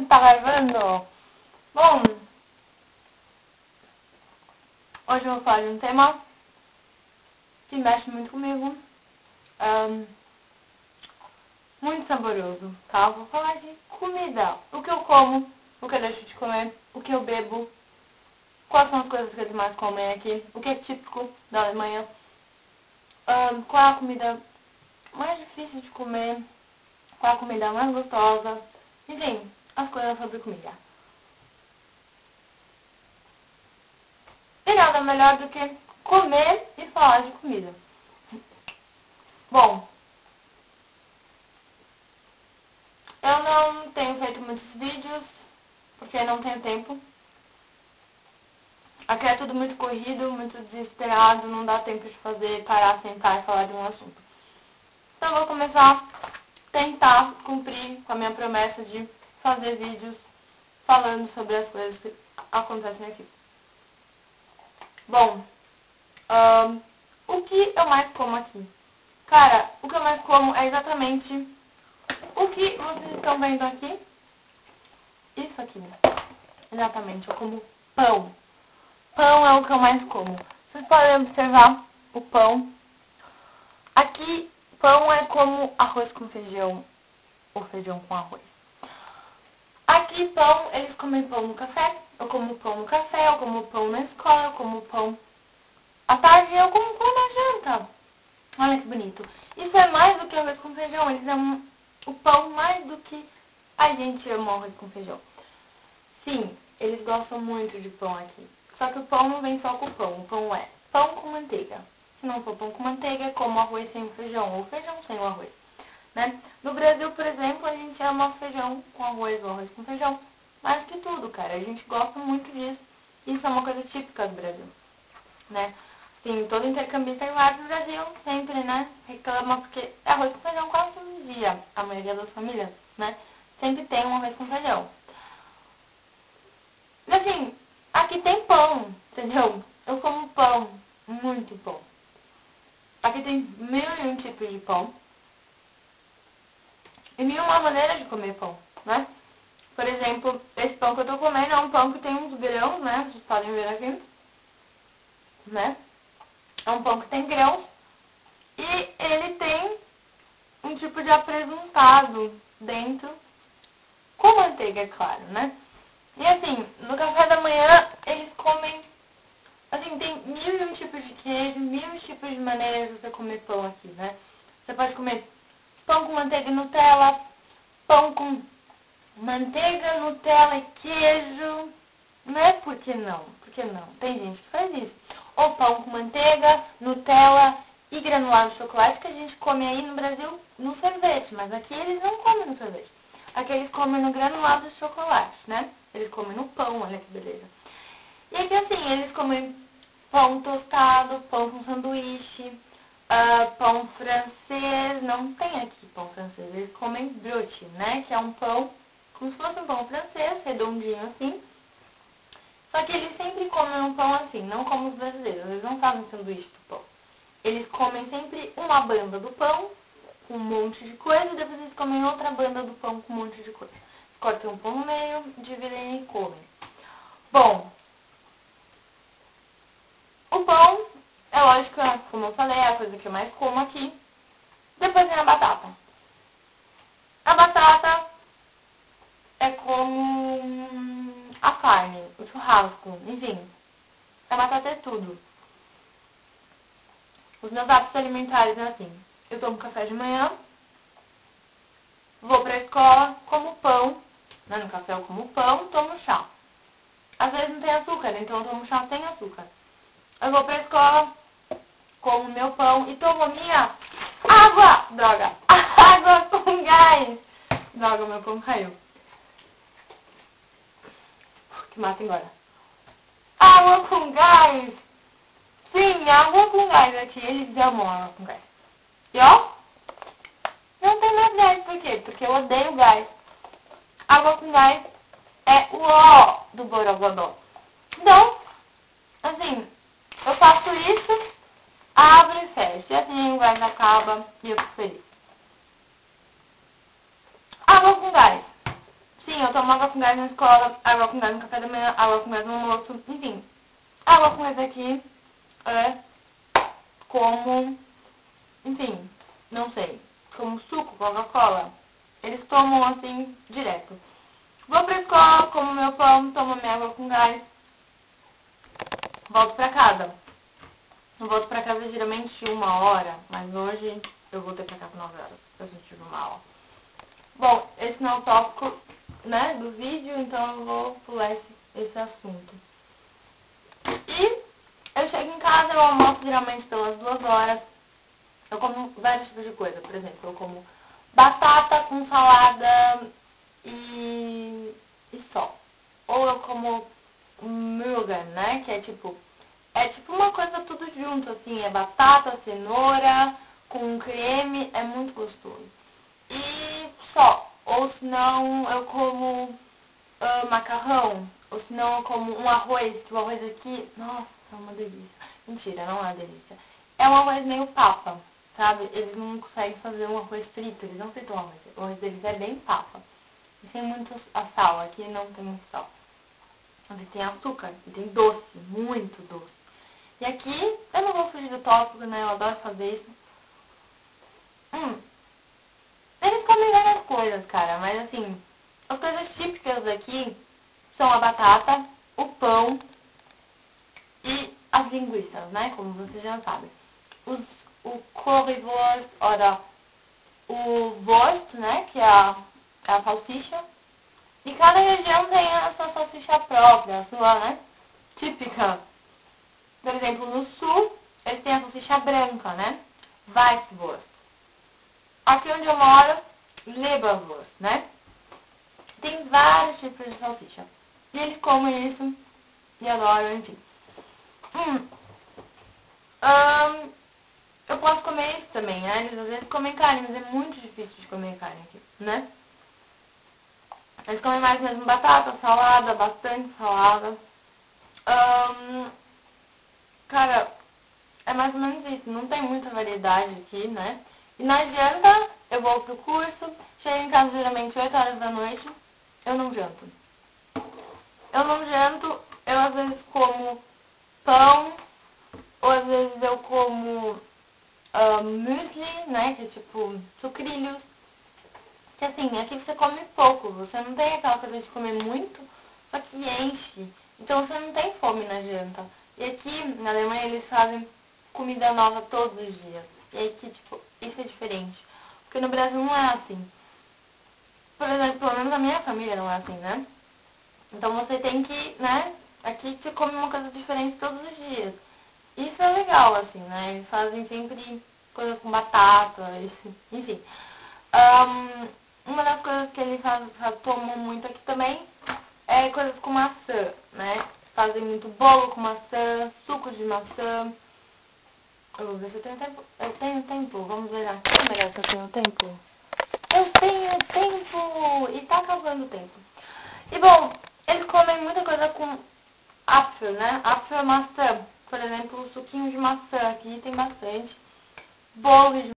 Tá gravando? Bom, hoje eu vou falar de um tema que mexe muito comigo. Muito saboroso, tá? Vou falar de comida. O que eu como, o que eu deixo de comer, o que eu bebo, quais são as coisas que eles mais comem aqui, o que é típico da Alemanha, qual é a comida mais difícil de comer, qual é a comida mais gostosa, enfim, as coisas sobre comida. E nada melhor do que comer e falar de comida. Bom, eu não tenho feito muitos vídeos, porque não tenho tempo. Aqui é tudo muito corrido, muito desesperado, não dá tempo de parar, sentar e falar de um assunto. Então eu vou começar a tentar cumprir com a minha promessa de fazer vídeos falando sobre as coisas que acontecem aqui. Bom, o que eu mais como aqui? Cara, o que eu mais como é exatamente o que vocês estão vendo aqui. Isso aqui, né? Exatamente, eu como pão. Pão é o que eu mais como. Vocês podem observar o pão. Aqui, pão é como arroz com feijão ou feijão com arroz. Aqui, pão, eles comem pão no café. Eu como pão no café, eu como pão na escola, eu como pão à tarde e eu como pão na janta. Olha que bonito. Isso é mais do que arroz com feijão. Eles amam o pão mais do que a gente ama arroz com feijão. Sim, eles gostam muito de pão aqui. Só que o pão não vem só com o pão. O pão é pão com manteiga. Se não for pão com manteiga, é como arroz sem o feijão. Ou feijão sem o arroz. Né? No Brasil, por exemplo, a gente ama feijão com arroz ou arroz com feijão. Mais que tudo, cara. A gente gosta muito disso. Isso é uma coisa típica do Brasil. Né? Sim, todo intercambista que vai pro Brasil sempre, né, reclama porque é arroz com feijão quase todo dia. A maioria das famílias, né, sempre tem um arroz com feijão. E assim, aqui tem pão, entendeu? Eu como pão, muito pão. Aqui tem 1001 tipos de pão. E 1001 maneiras de comer pão, né? Por exemplo, esse pão que eu tô comendo é um pão que tem uns grãos, né? Vocês podem ver aqui, né? É um pão que tem grãos e ele tem um tipo de apresentado dentro, com manteiga, é claro, né? E assim, no café da manhã eles comem, assim, tem 1001 tipos de queijo, 1001 tipos de maneiras de você comer pão aqui, né? Você pode comer pão com manteiga e Nutella, pão com manteiga, Nutella e queijo, né? Por que não? Por que não? Tem gente que faz isso. Ou pão com manteiga, Nutella e granulado de chocolate, que a gente come aí no Brasil no sorvete, mas aqui eles não comem no sorvete. Aqui eles comem no granulado de chocolate, né? Eles comem no pão, olha que beleza. E aqui assim, eles comem pão tostado, pão com sanduíche, pão francês. Não tem aqui pão francês, eles comem brioche, né? Que é um pão como se fosse um pão francês, redondinho assim. Só que eles sempre comem um pão assim, não como os brasileiros. Eles não fazem sanduíche do pão. Eles comem sempre uma banda do pão com um monte de coisa e depois eles comem outra banda do pão com um monte de coisa. Eles cortam o pão no meio, dividem e comem. Bom, o pão, é lógico, como eu falei, é a coisa que eu mais como aqui. Depois vem a batata. A batata é como a carne, o churrasco, enfim. A batata é tudo. Os meus hábitos alimentares é assim. Eu tomo café de manhã, vou pra escola, como pão, né? No café eu como pão, tomo chá. Às vezes não tem açúcar, então eu tomo chá sem açúcar. Eu vou pra escola, como meu pão e tomo minha água! Droga! Água com gás! Droga, meu pão caiu. Que mata agora. Água com gás! Sim, água com gás aqui. Eles amam água com gás. E ó, não tem mais gás. Por quê? Porque eu odeio gás. Água com gás é o ó do borogodó. Então, assim, eu faço isso, abro e fecho. E assim o gás acaba e eu fico feliz. Água com gás. Sim, eu tomo água com gás na escola, água com gás no café da manhã, água com gás no almoço, enfim. Água com gás aqui é como, enfim, não sei, como suco, Coca-Cola. Eles tomam assim, direto. Vou pra escola, como meu pão, tomo minha água com gás, volto pra casa. Eu volto pra casa geralmente 1h, mas hoje eu voltei pra casa 9h, eu só tive uma aula. Bom, esse não é o tópico, né, do vídeo, então eu vou pular esse assunto. E eu chego em casa, eu almoço geralmente pelas 2h. Eu como vários tipos de coisa, por exemplo, eu como batata com salada e só. Ou eu como mulligan, né, que é tipo uma coisa tudo junto, assim, é batata, cenoura, com creme, é muito gostoso. E só. Ou senão eu como macarrão, ou senão eu como um arroz, que o arroz aqui, nossa, é uma delícia. Mentira, não é uma delícia. É um arroz meio papa, sabe? Eles não conseguem fazer um arroz frito, eles não fritam arroz. O arroz deles é bem papa. E sem muito sal, aqui não tem muito sal. Mas tem açúcar, e tem doce, muito doce. E aqui, eu não vou fugir do tópico, né? Eu adoro fazer isso. Eles comem várias coisas, cara, mas assim, as coisas típicas daqui são a batata, o pão e as linguiças, né? Como vocês já sabem. O currywurst, ora, o wurst, né? Que é a salsicha. E cada região tem a sua salsicha própria, a sua, né? Típica. Por exemplo, no sul, eles têm a salsicha branca, né? Weisswurst. Aqui onde eu moro, Leberwurst, né? Tem vários tipos de salsicha. E eles comem isso e adoram, enfim. Eu posso comer isso também, né? Eles às vezes comem carne, mas é muito difícil de comer carne aqui, né? Eles comem mais mesmo batata, salada, bastante salada. Cara, é mais ou menos isso. Não tem muita variedade aqui, né? E na janta, eu vou pro curso, chego em casa geralmente 8h da noite, eu não janto. Eu não janto, eu às vezes como pão, ou às vezes eu como muesli, né, que é tipo sucrilhos. Que assim, aqui você come pouco, você não tem aquela coisa de comer muito, só que enche. Então você não tem fome na janta. E aqui na Alemanha eles fazem comida nova todos os dias. E aqui, tipo, isso é diferente. Porque no Brasil não é assim. Por exemplo, pelo menos a minha família não é assim, né? Então você tem que, né? Aqui você come uma coisa diferente todos os dias. Isso é legal, assim, né? Eles fazem sempre coisas com batata, enfim. Uma das coisas que eles tomam muito aqui também é coisas com maçã, né? Fazem muito bolo com maçã, suco de maçã. Eu vou ver se eu tenho tempo. Eu tenho tempo, vamos ver aqui. Será que eu tenho tempo? Eu tenho tempo! E tá acabando o tempo. E bom, eles comem muita coisa com apfel, né? Apfel é maçã. Por exemplo, o suquinho de maçã aqui tem bastante. Bolos de